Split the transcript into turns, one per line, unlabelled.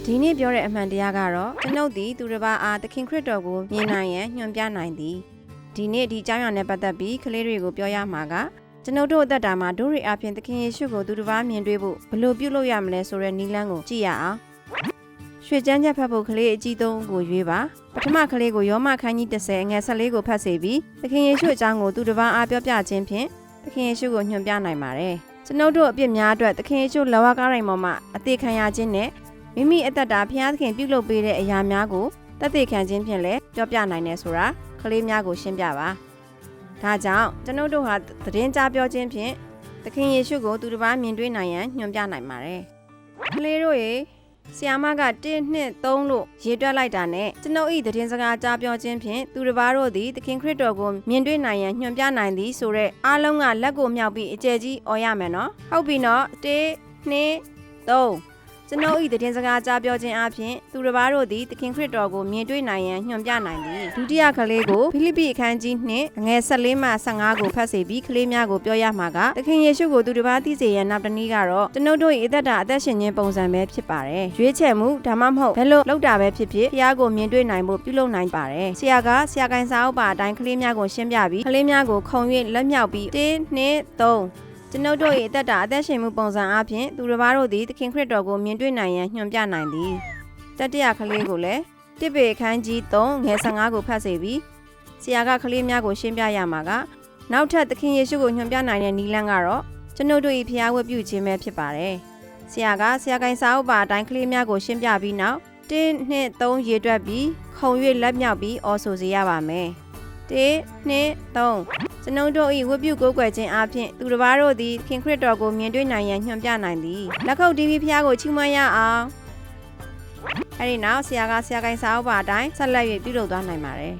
ဒီနေ့ပြောတဲ့အမှန်တရားကတော့ကျွန်ုပ်ဒီသူတစ်ပါးအားသခင်ခရစ်တော်ကိုမြင်နိုင်ရန်ညွှန်ပြနိုင်သည်ဒီနေ့ဒီအကြောင်းအရာနဲ့ပတ်သက်ပြီးကလေးတွေကိုပြောရမှာကကျွန်ုပ်တို့အသက်တာမှာဒုရိအဖြစ်သခင်ယေရှုကိုသူတစ်ပါးမြင်တွေ့ဖို့ဘယ်လိုပြုလုပ်ရမလဲဆိုတဲ့နည်းလမ်းကိုကြည့်ရအောင်ရွှေကျမ်းချက်ဖတ်ဖို့ကလေးအကြီးဆုံးကိုရွေးပါပထမကလေးကိုယောမခန်းကြီး30ငွေ14ကိုဖတ်စေပြီးသခင်ယေရှုအကြောင်းကိုသူတစ်ပါးအားပြောပြခြင်းဖြင့်သခင်ယေရှုကိုညွှန်ပြနိုင်ပါတယ်ကျွန်ုပ်တို့အပြစ်များအတွက်သခင်ယေရှုလက်ဝါးကားတိုင်းပေါ်မှာအသေးခံရခြင်းနဲ့မိမိအသက်တာဖျားသခင်ပြုလုပ်ပေးတဲ့အရာများကိုသက်သေခံခြင်းဖြင့်လည်းပြောပြနိုင်တယ်ဆိုတာကလေးများကိုရှင်းပြပါဒါကြောင့်ကျွန်ုပ်တို့ဟာသတင်းကြားပြောခြင်းဖြင့်သခင်ယေရှုကိုသူတစ်ပါးမြင်တွေ့နိုင်ရန်ညွှန်ပြနိုင်ပါတယ်ကလေးတို့ရေဆီယာမက1 2 3လို့ရေးတွက်လိုက်တာနဲ့ကျွန်ုပ်ဤသတင်းစကားကြားပြောခြင်းဖြင့်သူတစ်ပါးတို့သည်သခင်ခရစ်တော်ကိုမြင်တွေ့နိုင်ရန်ညွှန်ပြနိုင်သည်ဆိုတဲ့အားလုံးကလက်ကိုမြောက်ပြီးအကျယ်ကြီးអော်ရမယ်နော်ဟုတ်ပြီနော်1 2 3ကျွန်ုပ်ဤသတင်းစကားကြားပြောခြင်းအပြင်သူတစ်ပါးတို့သည်သခင်ခရစ်တော်ကိုမြင်တွေ့နိုင်ရန်ညွှန်ပြနိုင်သည်ဒုတိယကလေးကိုဖိလိပ္ပိအခန်းကြီး2ငွေ14မှ15ကိုဖတ်စေပြီးကလေးများကိုပြောရမှာကသခင်ယေရှုကိုသူတစ်ပါးသိစေရန်နောက်တနည်းကတော့ကျွန်ုပ်တို့၏အသက်တာအသက်ရှင်ခြင်းပုံစံပဲဖြစ်ပါတယ်ရွေးချယ်မှုဒါမှမဟုတ်ဘယ်လိုလုပ်တာပဲဖြစ်ဖြစ်ဖခင်ကိုမြင်တွေ့နိုင်ဖို့ပြုလုပ်နိုင်ပါတယ်ဆရာကိုင်းစာအုပ်ပါအတိုင်းကလေးများကိုရှင်းပြပြီးကလေးများကိုခုံ၍လက်မြောက်ပြီး1 2 3ကျွန်ုပ်တို့၏အသက်တာအသက်ရှင်မှုပုံစံအပြင်သူတစ်ပါးတို့သည်သခင်ခရစ်တော်ကိုမြင်တွေ့နိုင်ရန်ညွှန်ပြနိုင်သည်တတိယကလေးကိုလည်းတစ်ပေအခန်းကြီး3ငွေ15ကိုဖတ်စေပြီးဆရာကကလေးများကိုရှင်းပြရမှာကနောက်ထပ်သခင်ယေရှုကိုညွှန်ပြနိုင်တဲ့နည်းလမ်းကတော့ကျွန်ုပ်တို့၏ဖျားဝတ်ပြုခြင်းပဲဖြစ်ပါတယ်ဆရာကိုင်းစာအုပ်ပါအတိုင်းကလေးများကိုရှင်းပြပြီးနောက်1 2 3ရေတွက်ပြီးခုံ၍လက်မြောက်ပြီးအော်ဆိုစေရပါမယ်1 2 3ကျွန်ုပ်တို့၏ဝတ်ပြုကိုးကွယ်ခြင်းအပြင်သူတစ်ပါးတို့သည်ခင်ခရစ်တော်ကိုမြင်တွေ့နိုင်ရန်ညွှန်ပြနိုင်သည်လက်ခုပ်တီးပြီးဖျားကိုချီးမွမ်းရအောင်အဲဒီနောက်ဆရာကိုင်းစာအုပ်ပါအတိုင်းဆက်လက်၍ပြုလုပ်သွားနိုင်ပါတယ်